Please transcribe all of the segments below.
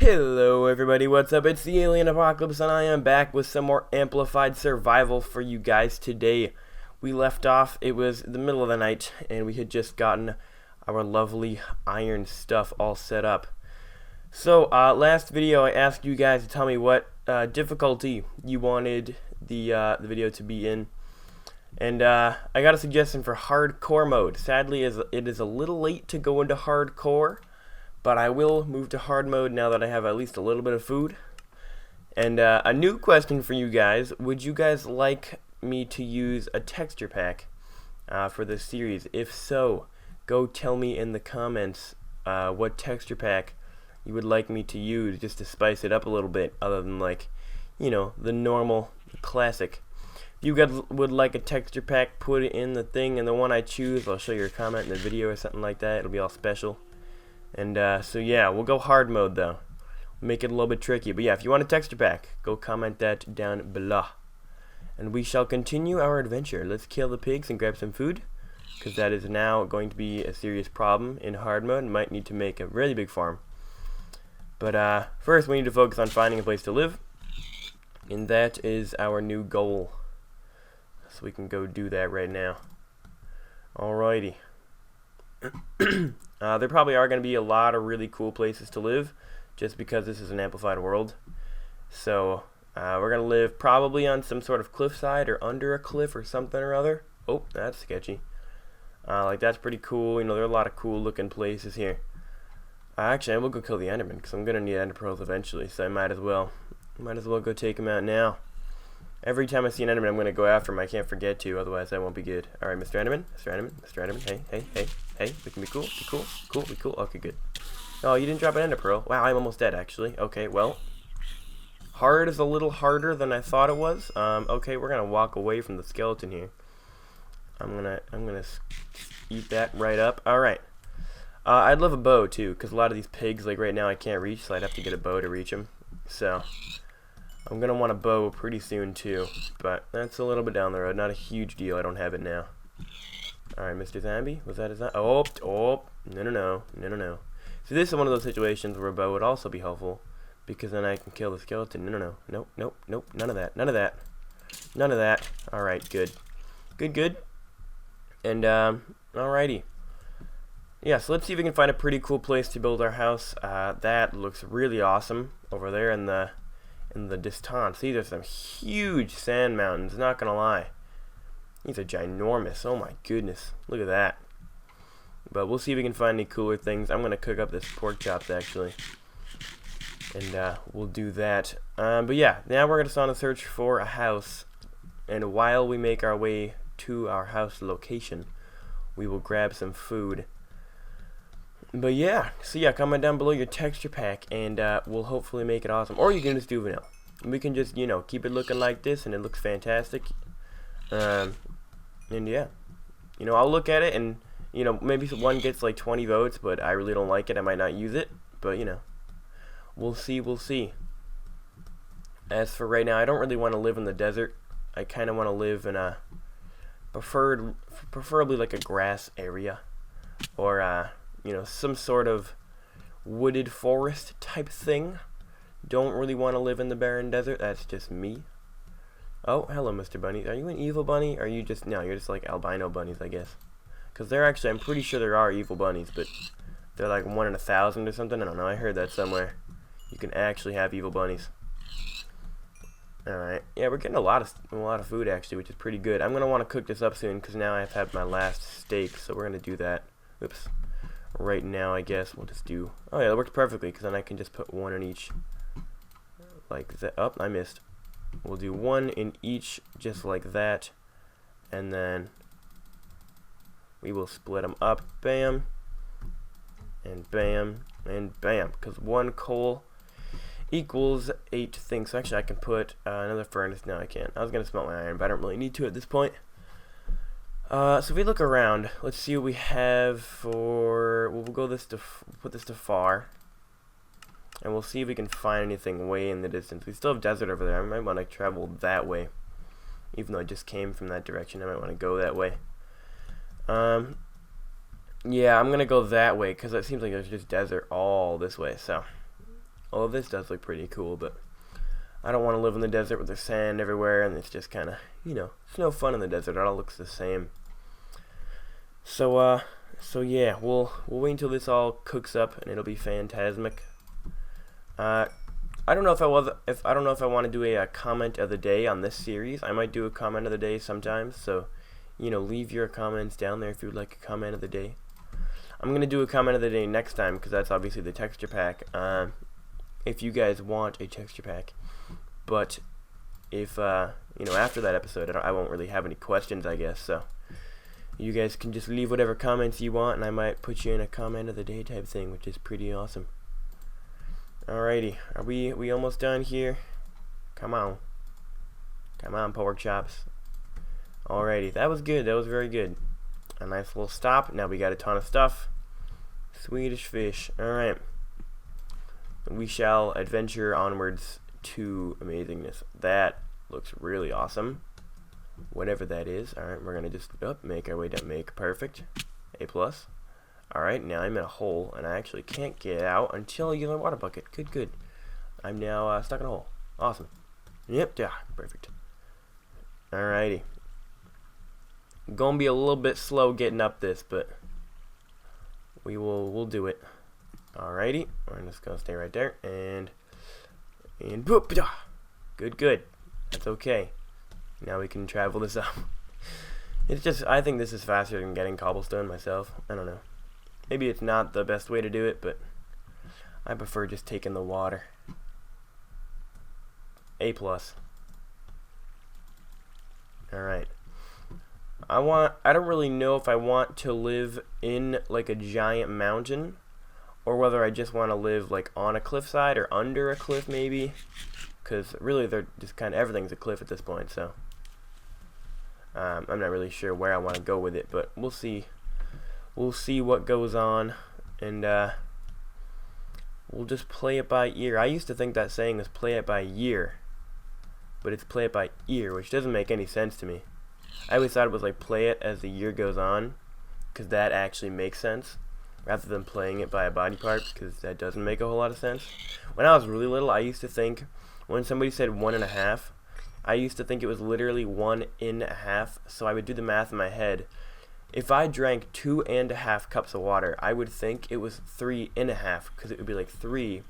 Hello everybody, what's up? It's the Alien Apocalypse and I am back with some more amplified survival for you guys today. We left off, it was the middle of the night and we had just gotten our lovely iron stuff all set up. So last video I asked you guys to tell me what difficulty you wanted the video to be in. And I got a suggestion for hardcore mode. Sadly it is a little late to go into hardcore, but I will move to hard mode now that I have at least a little bit of food. And a new question for you guys: would you guys like me to use a texture pack for this series? If so, go tell me in the comments what texture pack you would like me to use, just to spice it up a little bit, other than, like, you know, the normal, the classic. If you guys would like a texture pack, put it in the thing, and the one I choose, I'll show you a comment in the video or something like that. It'll be all special. And so yeah, we'll go hard mode though. Make it a little bit tricky. But yeah, if you want a texture pack, go comment that down below. And we shall continue our adventure. Let's kill the pigs and grab some food, because that is now going to be a serious problem in hard mode. Might need to make a really big farm. But first we need to focus on finding a place to live. And that is our new goal. So we can go do that right now. Alrighty. There probably are going to be a lot of really cool places to live, just because this is an amplified world. So we're going to live probably on some sort of cliffside or under a cliff or something or other. Oh, that's sketchy. Like, that's pretty cool. You know, there are a lot of cool looking places here. Actually, I will go kill the Enderman, because I'm going to need Ender pearls eventually, so I might as well go take him out now. Every time I see an Enderman, I'm going to go after him. I can't forget to, otherwise I won't be good. Alright, Mr. Enderman, Mr. Enderman, hey, we can be cool, be cool, okay, good. Oh, you didn't drop an Ender pearl. Wow, I'm almost dead, actually. Okay, well, hard is a little harder than I thought it was. Okay, we're going to walk away from the skeleton here. I'm gonna eat that right up. Alright. I'd love a bow, too, because a lot of these pigs, like right now, I can't reach, so I'd have to get a bow to reach them. So I'm going to want a bow pretty soon, too. But that's a little bit down the road. Not a huge deal. I don't have it now. Alright, Mr. Zombie. Was that his... Oh, no. So this is one of those situations where a bow would also be helpful, because then I can kill the skeleton. Nope. None of that. Alright, good. Good. And, alrighty. Yeah, so let's see if we can find a pretty cool place to build our house. That looks really awesome over there in the distance. These are some huge sand mountains, not gonna lie. These are ginormous. Oh my goodness, look at that. But we'll see if we can find any cooler things. I'm gonna cook up this pork chops actually, and we'll do that. But yeah, now we're gonna on a search for a house, and while we make our way to our house location, we will grab some food. But yeah, so yeah, comment down below your texture pack, and we'll hopefully make it awesome. Or you can just do vanilla. We can just, you know, keep it looking like this, and it looks fantastic. And yeah, you know, I'll look at it, and, you know, maybe one gets like 20 votes, but I really don't like it. I might not use it, but, you know, we'll see. As for right now, I don't really want to live in the desert. I kind of want to live in a preferably like a grass area, or you know, some sort of wooded forest type thing. Don't really want to live in the barren desert. That's just me. Oh, hello, Mr. Bunny. Are you an evil bunny? Or are you just... No, you're just like albino bunnies, I guess. Because they're actually... I'm pretty sure there are evil bunnies, but they're like 1 in 1,000 or something. I don't know. I heard that somewhere. You can actually have evil bunnies. Alright. Yeah, we're getting a lot of food, actually, which is pretty good. I'm going to want to cook this up soon, because now I've had my last steak, so we're going to do that. Oops. Right now, I guess we'll just do... Oh yeah, that worked perfectly, because then I can just put one in each, like that. Oh, I missed. We'll do one in each, just like that, and then we will split them up. Bam, and bam, and bam, because 1 coal equals 8 things. So actually I can put another furnace. No, I can't. I was going to smelt my iron, but I don't really need to at this point. So if we look around, let's see what we have for... We'll go put this to far, and we'll see if we can find anything way in the distance. We still have desert over there. I might want to travel that way, even though I just came from that direction. I might want to go that way. Yeah, I'm gonna go that way, because it seems like there's just desert all this way. So Although this does look pretty cool, but I don't want to live in the desert with the sand everywhere, and it's just kind of, it's no fun in the desert. It all looks the same. So yeah, we'll wait until this all cooks up, and it'll be phantasmic. I don't know if I want to do a comment of the day on this series. I might do a comment of the day sometimes. So, leave your comments down there if you would like a comment of the day. I'm gonna do a comment of the day next time because that's obviously the texture pack. If you guys want a texture pack, but if after that episode, I won't really have any questions, I guess. So you guys can just leave whatever comments you want, and I might put you in a comment of the day type thing, which is pretty awesome. Alrighty, are we almost done here? Come on, pork chops. Alrighty, that was good. That was very good. A nice little stop. Now we got a ton of stuff. Swedish fish. Alright. We shall adventure onwards to amazingness. That looks really awesome. Whatever that is. Alright, we're going to just make our way down. Make perfect. A+. Alright, now I'm in a hole, and I actually can't get out until I use my water bucket. Good. I'm now stuck in a hole. Awesome. Yep, yeah, perfect. Alrighty. Gonna be a little bit slow getting up this, but we'll do it. Alrighty, we're just gonna stay right there, and boop, good. That's okay. Now we can travel this up. I think this is faster than getting cobblestone myself. I don't know. Maybe it's not the best way to do it, but I prefer just taking the water. A+. Alright. I don't really know if I want to live in like a giant mountain, or whether I just want to live like on a cliffside or under a cliff maybe, because really they're just kind of everything's a cliff at this point. So I'm not really sure where I want to go with it, but we'll see what goes on, and we'll just play it by ear. I used to think that saying was play it by year, but it's play it by ear, which doesn't make any sense to me. I always thought it was like play it as the year goes on, because that actually makes sense, rather than playing it by a body part, because that doesn't make a whole lot of sense. When I was really little, I used to think, when somebody said 1.5, I used to think it was literally 1.5, so I would do the math in my head. If I drank 2.5 cups of water, I would think it was 3.5, because it would be like 3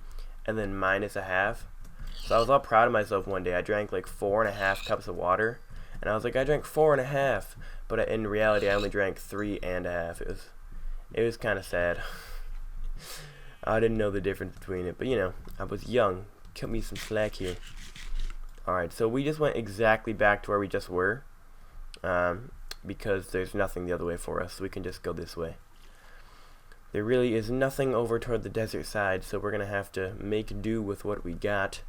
and then minus a half. So I was all proud of myself one day. I drank like 4.5 cups of water, and I was like, I drank 4.5, but in reality I only drank 3.5. It was kind of sad. I didn't know the difference between it, but I was young. Cut me some slack here. Alright, so we just went exactly back to where we just were, because there's nothing the other way for us, so we can just go this way. There really is nothing over toward the desert side, so we're going to have to make do with what we got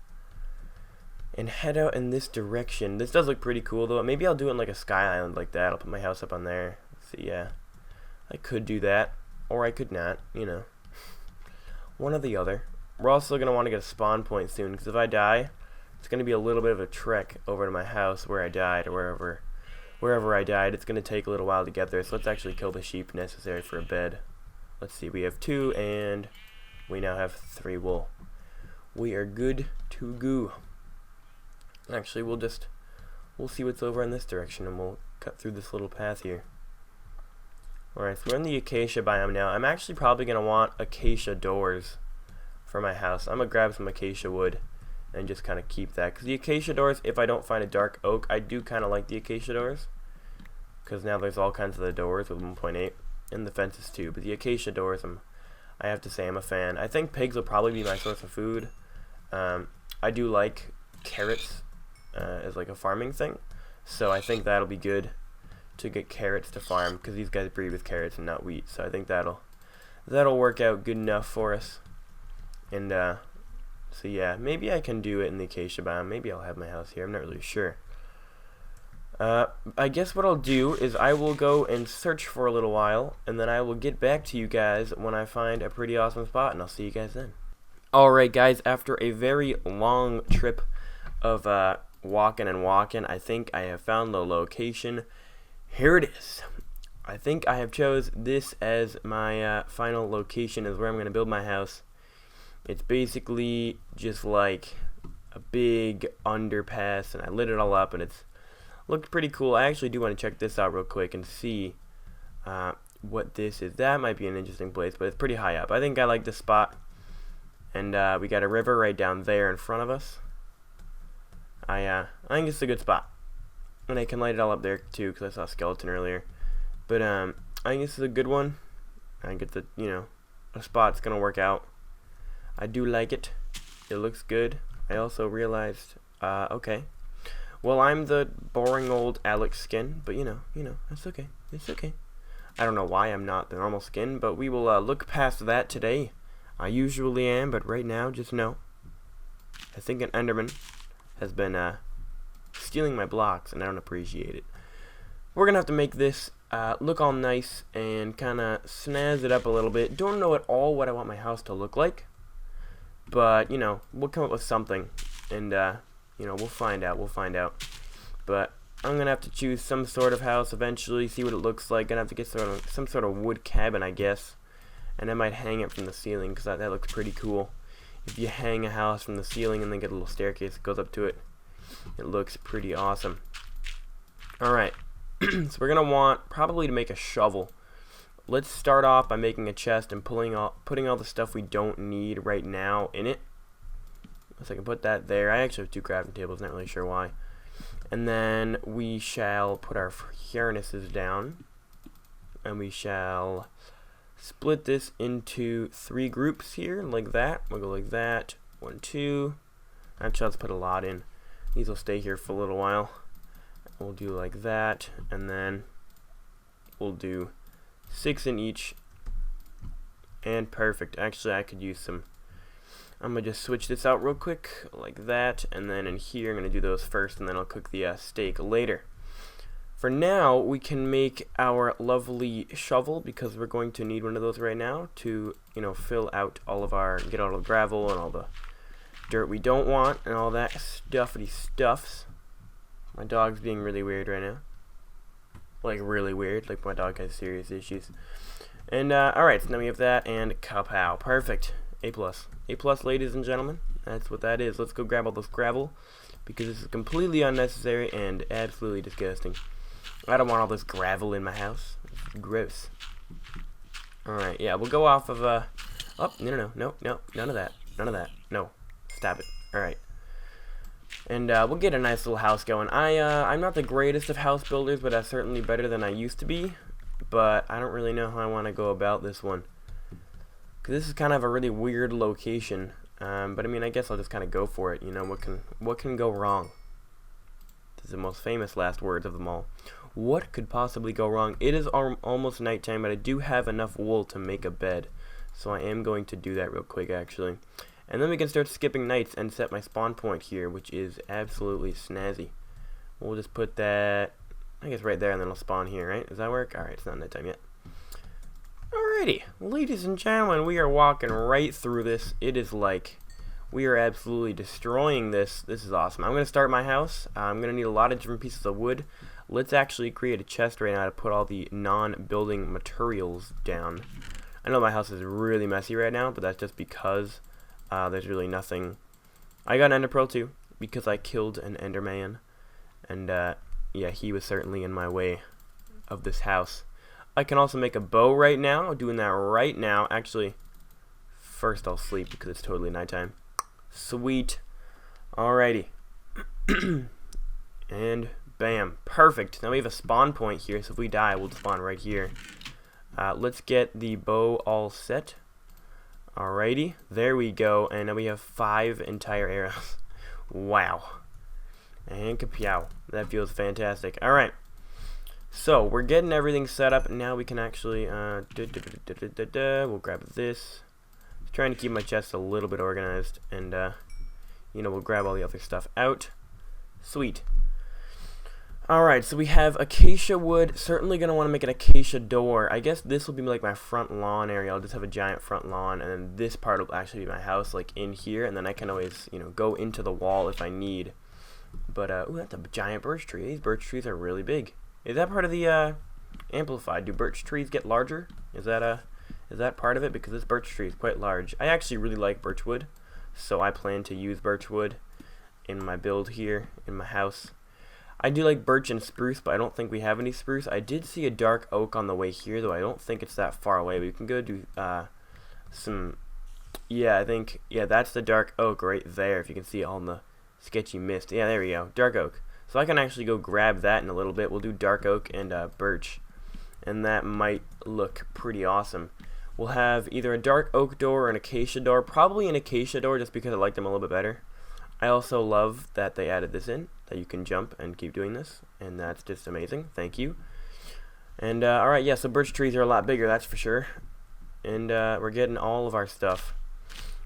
and head out in this direction. This does look pretty cool, though. Maybe I'll do it in like a sky island like that. I'll put my house up on there. So yeah, I could do that, or I could not, one or the other. We're also going to want to get a spawn point soon, because if I die, it's going to be a little bit of a trek over to my house where I died, or wherever I died. It's going to take a little while to get there, so let's actually kill the sheep necessary for a bed. Let's see, we have 2, and we now have 3 wool. We are good to go. Actually, we'll see what's over in this direction, and we'll cut through this little path here. Alright, so we're in the acacia biome now. I'm actually probably going to want acacia doors for my house. I'm going to grab some acacia wood and just kind of keep that, because the acacia doors, if I don't find a dark oak, I do kind of like the acacia doors, because now there's all kinds of the doors with 1.8 and the fences too, but the acacia doors, I have to say I'm a fan. I think pigs will probably be my source of food. I do like carrots as like a farming thing, so I think that'll be good to get carrots to farm, because these guys breed with carrots and not wheat, so I think that'll work out good enough for us. And so yeah, maybe I can do it in the acacia biome. Maybe I'll have my house here. I'm not really sure. I guess what I'll do is I will go and search for a little while, and then I will get back to you guys when I find a pretty awesome spot, and I'll see you guys then. Alright guys, after a very long trip of walking, I think I have found the location. Here it is. I think I have chose this as my final location, is where I'm going to build my house. It's basically just like a big underpass, and I lit it all up, and it's looked pretty cool. I actually do want to check this out real quick and see what this is. That might be an interesting place, but it's pretty high up. I think I like this spot. And we got a river right down there in front of us. I think it's a good spot. And I can light it all up there too, because I saw a skeleton earlier. But I think this is a good one. I think it's a spot's gonna work out. I do like it. It looks good. I also realized, okay. Well, I'm the boring old Alex skin, but you know, that's okay. It's okay. I don't know why I'm not the normal skin, but we will look past that today. I usually am, but right now, just know. I think an Enderman has been stealing my blocks, and I don't appreciate it. We're gonna have to make this look all nice and kind of snazz it up a little bit. Don't know at all what I want my house to look like, but we'll come up with something, and we'll find out. But I'm gonna have to choose some sort of house eventually, see what it looks like. Gonna have to get some sort of wood cabin, I guess, and I might hang it from the ceiling, because that looks pretty cool. If you hang a house from the ceiling and then get a little staircase that goes up to it, it looks pretty awesome. Alright, so we're gonna want probably to make a shovel. Let's start off by making a chest and putting all the stuff we don't need right now in it. So I can put that there. I actually have 2 crafting tables, not really sure why. And then we shall put our harnesses down, and we shall split this into 3 groups here, like that. We'll go like that. 1, 2. Actually, let's put a lot in. These will stay here for a little while. We'll do like that, and then we'll do 6 in each. And perfect. Actually, I could use some. I'm gonna just switch this out real quick, like that, and then in here I'm gonna do those first, and then I'll cook the steak later. For now, we can make our lovely shovel, because we're going to need one of those right now to, fill out get all the gravel and all the dirt we don't want and all that stuffity stuffs. My dog's being really weird right now. Like, really weird. Like, my dog has serious issues. And, alright, so now we have that, and kapow. Perfect. A+. A+, ladies and gentlemen. That's what that is. Let's go grab all this gravel, because this is completely unnecessary and absolutely disgusting. I don't want all this gravel in my house. It's gross. Alright, yeah, we'll go off of, oh, no, none of that. No, stop it. Alright. And, we'll get a nice little house going. I'm not the greatest of house builders, but I'm certainly better than I used to be. But I don't really know how I want to go about this one. Because this is kind of a really weird location. But, I mean, I guess I'll just kind of go for it. What can go wrong? This is the most famous last words of them all. What could possibly go wrong? It is almost nighttime, but I do have enough wool to make a bed. So I am going to do that real quick, actually. And then we can start skipping nights and set my spawn point here, which is absolutely snazzy. We'll just put that, I guess, right there, and then I'll spawn here, right? Does that work? Alright, it's not nighttime yet. Alrighty, ladies and gentlemen, we are walking right through this. It is like we are absolutely destroying this. This is awesome. I'm going to start my house. I'm going to need a lot of different pieces of wood. Let's actually create a chest right now to put all the non-building materials down. I know my house is really messy right now, but that's just because there's really nothing. I got an Ender Pearl too, because I killed an Enderman. And yeah, he was certainly in my way of this house. I can also make a bow right now. Doing that right now. Actually, first I'll sleep because it's totally nighttime. Sweet. Alrighty. And bam. Perfect. Now we have a spawn point here, so if we die, we'll spawn right here. Let's get the bow all set. Alrighty. There we go. And now we have 5 entire arrows. Wow. And kapow. That feels fantastic. Alright. So, we're getting everything set up. Now we can actually, we'll grab this. Trying to keep my chest a little bit organized. And, we'll grab all the other stuff out. Sweet. Alright, so we have acacia wood. Certainly going to want to make an acacia door. I guess this will be like my front lawn area. I'll just have a giant front lawn. And then this part will actually be my house, like in here. And then I can always, go into the wall if I need. But, ooh, that's a giant birch tree. These birch trees are really big. Is that part of the amplified? Do birch trees get larger? Is that Is that part of it? Because this birch tree is quite large. I actually really like birch wood, so I plan to use birch wood in my build here in my house. I do like birch and spruce, but I don't think we have any spruce. I did see a dark oak on the way here, though I don't think it's that far away. We can go do some... Yeah, I think... Yeah, that's the dark oak right there, if you can see it all in the sketchy mist. Yeah, there we go. Dark oak. So I can actually go grab that in a little bit. We'll do dark oak and birch, and that might look pretty awesome. We'll have either a dark oak door or an acacia door. Probably an acacia door, just because I like them a little bit better. I also love that they added this in, that you can jump and keep doing this, and that's just amazing. Thank you. And alright, yeah, so birch trees are a lot bigger, that's for sure. And we're getting all of our stuff.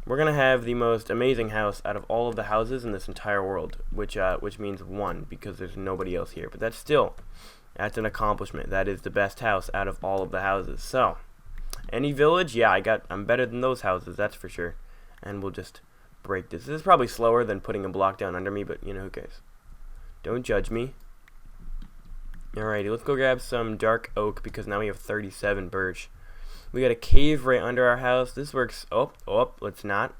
We're gonna have the most amazing house out of all of the houses in this entire world, which means one, because there's nobody else here. But that's an accomplishment. That is the best house out of all of the houses. So, any village, yeah, I'm better than those houses, that's for sure. And we'll just break this. This is probably slower than putting a block down under me, but you know, who cares? Don't judge me. Alrighty, let's go grab some dark oak, because now we have 37 birch. We got a cave right under our house. This works. Oh, let's not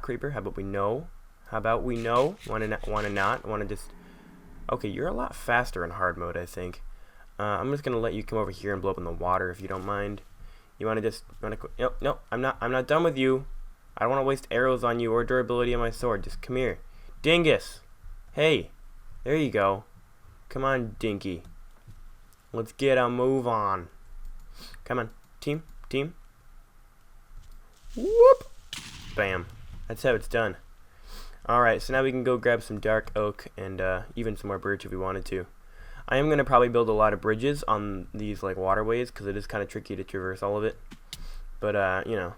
creeper. How about we know? Wanna just... Okay, you're a lot faster in hard mode, I think. I'm just gonna let you come over here and blow up in the water if you don't mind. No, I'm not done with you. I don't want to waste arrows on you or durability on my sword. Just come here. Dingus! Hey! There you go. Come on, Dinky. Let's get a move on. Come on. Team. Whoop! Bam. That's how it's done. Alright, so now we can go grab some dark oak and even some more birch if we wanted to. I am going to probably build a lot of bridges on these like waterways, because it is kind of tricky to traverse all of it. But, you know,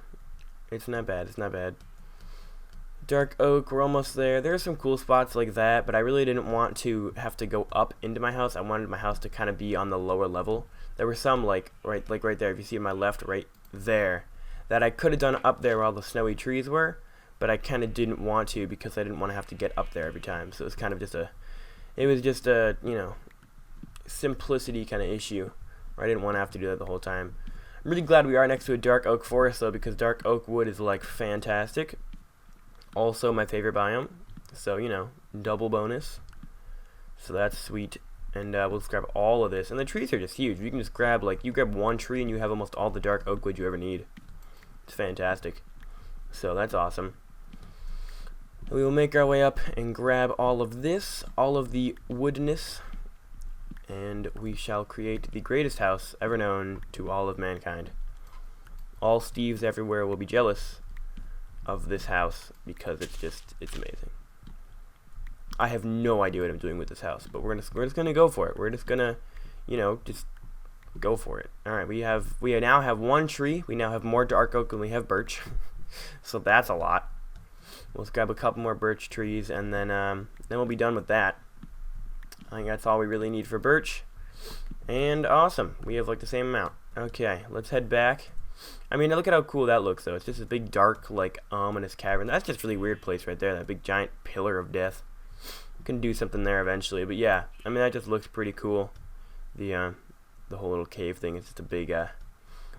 it's not bad. Dark oak, we're almost there. There are some cool spots like that, but I really didn't want to have to go up into my house. I wanted my house to kind of be on the lower level. There were some right there, if you see my left, right there, that I could have done up there where all the snowy trees were, but I kind of didn't want to, because I didn't want to have to get up there every time. So it was kind of just a, you know, simplicity kind of issue, where I didn't want to have to do that the whole time. I'm really glad we are next to a dark oak forest, though, because dark oak wood is like fantastic. Also my favorite biome, so you know, double bonus. So that's sweet. And we'll just grab all of this, and the trees are just huge. You can just grab, like, you grab one tree and you have almost all the dark oak wood you ever need. It's fantastic. So that's awesome. We will make our way up and grab all of this, all of the woodness, and we shall create the greatest house ever known to all of mankind. All Steves everywhere will be jealous of this house, because it's amazing. I have no idea what I'm doing with this house, but we're just gonna go for it. We're just gonna, you know, just go for it. All right, we now have one tree. We now have more dark oak than we have birch, so that's a lot. Let's grab a couple more birch trees, and then we'll be done with that. I think that's all we really need for birch. And awesome, we have like the same amount. Okay, let's head back. I mean, look at how cool that looks, though. It's just a big, dark, like, ominous cavern. That's just a really weird place right there, that big, giant pillar of death. We can do something there eventually, but yeah. I mean, that just looks pretty cool. The whole little cave thing is just a big, we're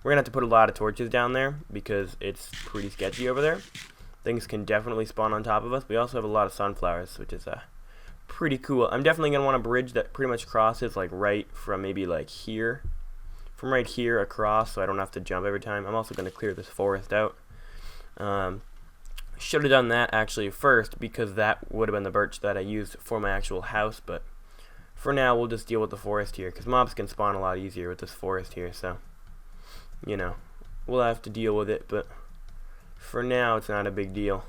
gonna have to put a lot of torches down there, because it's pretty sketchy over there. Things can definitely spawn on top of us. We also have a lot of sunflowers, which is, pretty cool. I'm definitely gonna want a bridge that pretty much crosses, like, right from maybe, like, here. From right here across, so I don't have to jump every time. I'm also going to clear this forest out. Should have done that actually first, because that would have been the birch that I used for my actual house, but for now we'll just deal with the forest here, because mobs can spawn a lot easier with this forest here, so, you know, we'll have to deal with it, but for now it's not a big deal.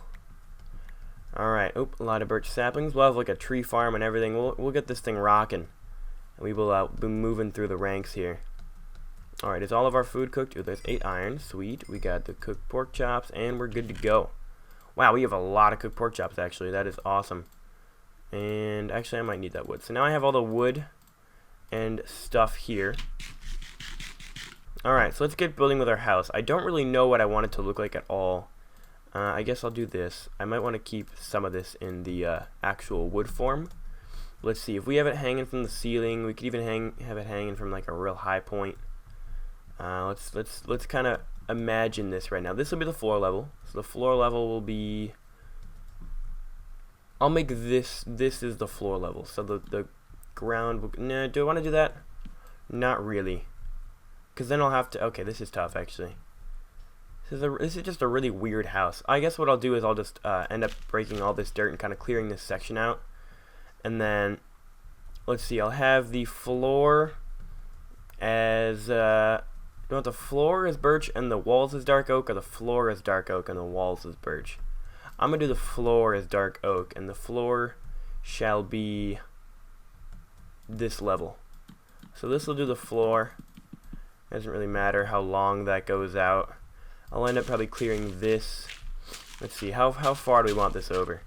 Alright, a lot of birch saplings. We'll have like a tree farm and everything. We'll get this thing rocking. We will be moving through the ranks here. Alright, is all of our food cooked? Oh, there's 8 iron. Sweet. We got the cooked pork chops, and we're good to go. Wow, we have a lot of cooked pork chops, actually. That is awesome. And actually, I might need that wood. So now I have all the wood and stuff here. Alright, so let's get building with our house. I don't really know what I want it to look like at all. I guess I'll do this. I might want to keep some of this in the actual wood form. Let's see. If we have it hanging from the ceiling, we could even have it hanging from like a real high point. Let's kind of imagine this right now. This will be the floor level. So the floor level will be, I'll make this is the floor level. So the ground will, nah, do I want to do that? Not really. Because then I'll have to, okay, this is tough actually. This is just a really weird house. I guess what I'll do is I'll just end up breaking all this dirt and kind of clearing this section out. And then, let's see, I'll have the floor as, you want the floor as birch and the walls as dark oak, or the floor as dark oak and the walls as birch? I'm going to do the floor as dark oak, and the floor shall be this level. So this will do the floor. Doesn't really matter how long that goes out. I'll end up probably clearing this. Let's see, how far do we want this over?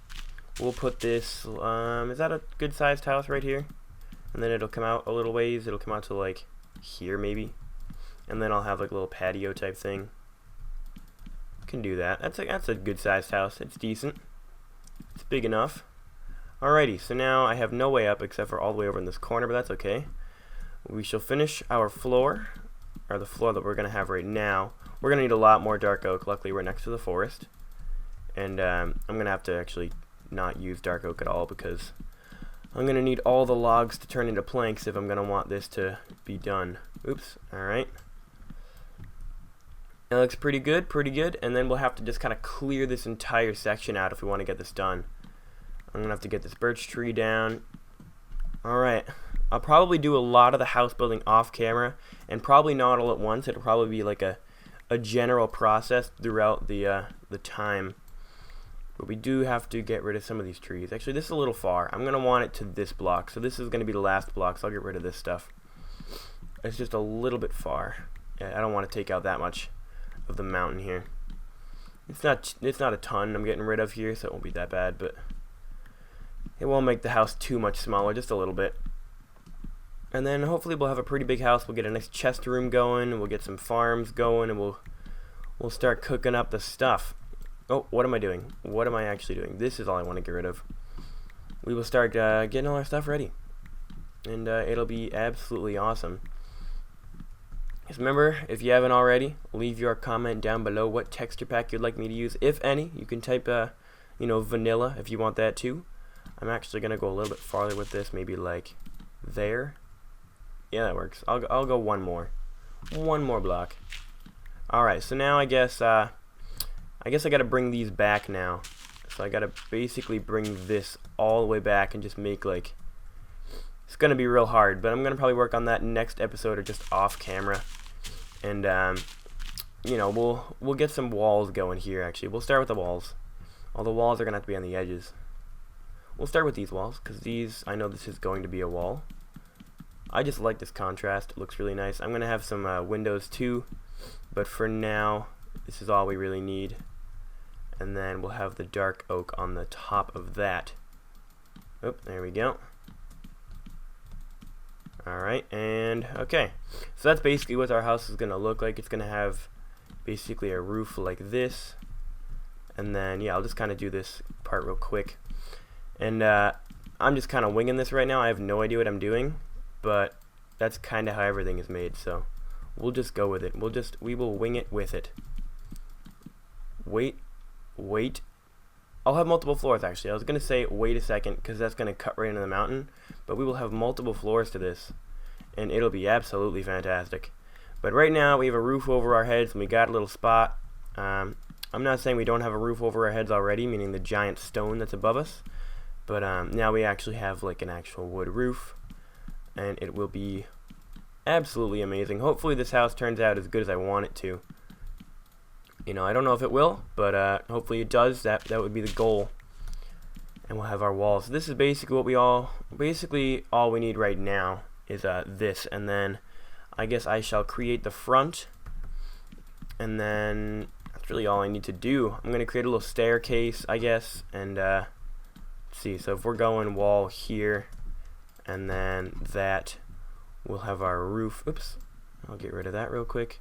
We'll put this, is that a good sized house right here? And then it'll come out a little ways. It'll come out to like here maybe. And then I'll have like a little patio type thing. Can do that. That's a good sized house. It's decent. It's big enough. Alrighty, so now I have no way up except for all the way over in this corner, but that's okay. We shall finish our floor, or the floor that we're going to have right now. We're going to need a lot more dark oak. Luckily, we're next to the forest. And I'm going to have to actually not use dark oak at all because I'm going to need all the logs to turn into planks if I'm going to want this to be done. Oops. Alright. It looks pretty good, and then we'll have to just kind of clear this entire section out if we want to get this done. I'm going to have to get this birch tree down. Alright. I'll probably do a lot of the house building off camera, and probably not all at once. It'll probably be like a general process throughout the time. But we do have to get rid of some of these trees. Actually, this is a little far. I'm going to want it to this block. So this is going to be the last block, so I'll get rid of this stuff. It's just a little bit far. I don't want to take out that much of the mountain here. It's not a ton I'm getting rid of here, so it won't be that bad, but it won't make the house too much smaller, just a little bit. And then hopefully we'll have a pretty big house. We'll get a nice chest room going, and we'll get some farms going, and we'll start cooking up the stuff. Oh, what am I doing? What am I actually doing? This is all I want to get rid of. We will start getting all our stuff ready, and it'll be absolutely awesome. Just remember, if you haven't already, leave your comment down below what texture pack you'd like me to use, if any. You can type, vanilla if you want that too. I'm actually gonna go a little bit farther with this, maybe like there. Yeah, that works. I'll go one more block. All right, so now I guess I gotta bring these back now. So I gotta basically bring this all the way back and just make like, it's gonna be real hard, but I'm gonna probably work on that next episode or just off camera. And we'll get some walls going here. Actually, we'll start with the walls. All the walls are gonna have to be on the edges. We'll start with these walls because these, I know this is going to be a wall. I just like this contrast. It looks really nice. I'm gonna have some windows too, but for now, this is all we really need. And then we'll have the dark oak on the top of that. Oh, there we go. Alright, and okay. So that's basically what our house is going to look like. It's going to have basically a roof like this. And then, yeah, I'll just kind of do this part real quick. And I'm just kind of winging this right now. I have no idea what I'm doing, but that's kind of how everything is made. So we'll just go with it. We will wing it with it. Wait. I'll have multiple floors actually. I was going to say wait a second because that's going to cut right into the mountain, but we will have multiple floors to this and it'll be absolutely fantastic. But right now we have a roof over our heads and we got a little spot. I'm not saying we don't have a roof over our heads already, meaning the giant stone that's above us, but now we actually have like an actual wood roof and it will be absolutely amazing. Hopefully this house turns out as good as I want it to. I don't know if it will, but hopefully it does. That would be the goal. And we'll have our walls. This is basically all we need right now is this, and then I guess I shall create the front, and then that's really all I need to do. I'm gonna create a little staircase, I guess, and let's see. So if we're going wall here, and then that, we'll have our roof. Oops, I'll get rid of that real quick.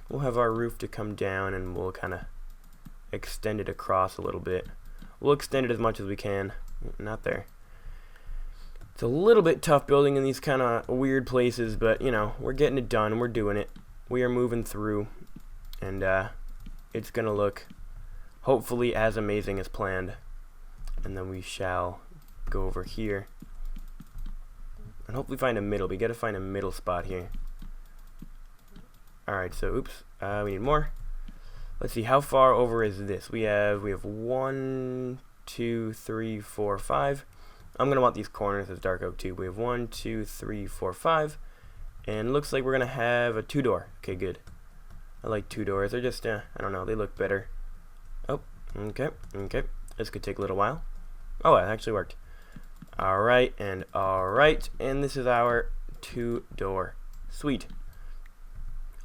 We'll have our roof to come down and we'll kind of extend it across a little bit. We'll extend it as much as we can. Not there. It's a little bit tough building in these kind of weird places, but we're getting it done. We're doing it. We are moving through. and it's gonna look hopefully as amazing as planned. And then we shall go over here and hopefully find a middle. We gotta find a middle spot here. Alright, so oops, we need more. Let's see, how far over is this? We have 1, 2, 3, 4, 5. I'm gonna want these corners as dark oak too. We have 1, 2, 3, 4, 5, and it looks like we're gonna have a 2-door. Okay, good. I like 2 doors. They're just I don't know, they look better. Oh, okay. This could take a little while. Oh, it actually worked. Alright, and this is our 2-door. Sweet.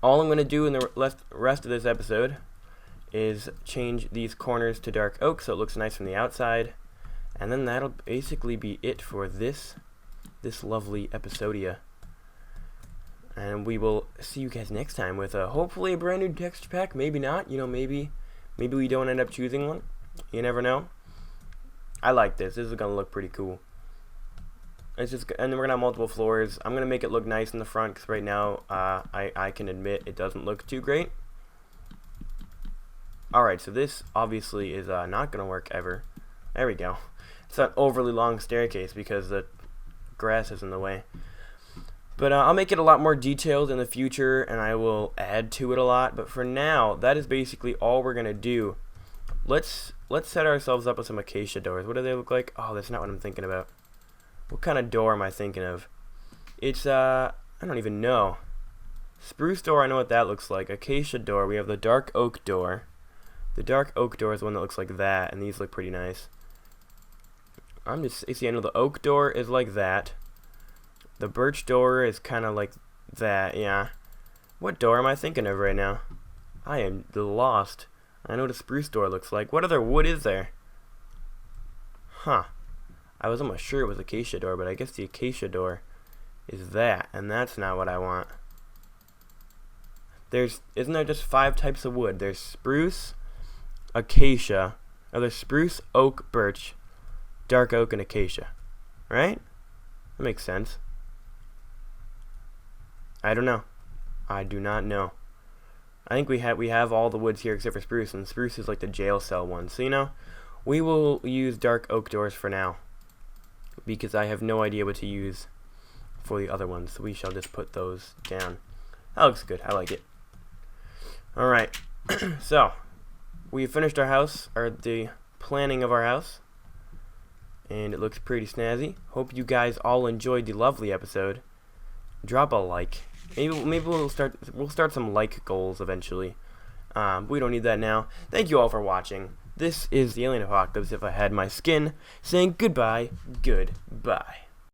All I'm going to do in the rest of this episode is change these corners to dark oak so it looks nice from the outside. And then that'll basically be it for this lovely episodia. And we will see you guys next time with hopefully a brand new texture pack. Maybe not. You know, maybe we don't end up choosing one. You never know. I like this. This is going to look pretty cool. And then we're going to have multiple floors. I'm going to make it look nice in the front because right now I can admit it doesn't look too great. Alright, so this obviously is not going to work ever. There we go. It's an overly long staircase because the grass is in the way. But I'll make it a lot more detailed in the future, and I will add to it a lot. But for now, that is basically all we're going to do. Let's set ourselves up with some acacia doors. What do they look like? Oh, that's not what I'm thinking about. What kind of door am I thinking of? It's, I don't even know. Spruce door, I know what that looks like. Acacia door, we have the dark oak door. The dark oak door is one that looks like that, and these look pretty nice. See, I know the oak door is like that. The birch door is kind of like that, yeah. What door am I thinking of right now? I am lost. I know what a spruce door looks like. What other wood is there? Huh. I was almost sure it was acacia door, but I guess the acacia door is that, and that's not what I want. Isn't there just 5 types of wood? There's spruce, acacia, there's spruce, oak, birch, dark oak, and acacia. Right? That makes sense. I don't know. I do not know. I think we have all the woods here except for spruce, and spruce is like the jail cell one. So, you know, we will use dark oak doors for now, because I have no idea what to use for the other ones. So we shall just put those down. That looks good. I like it. Alright. So, we finished our house, or the planning of our house, and it looks pretty snazzy. Hope you guys all enjoyed the lovely episode. Drop a like. Maybe we'll start some like goals eventually. But we don't need that now. Thank you all for watching. This is the Alien Apocalypse, if I had my skin, saying goodbye, goodbye.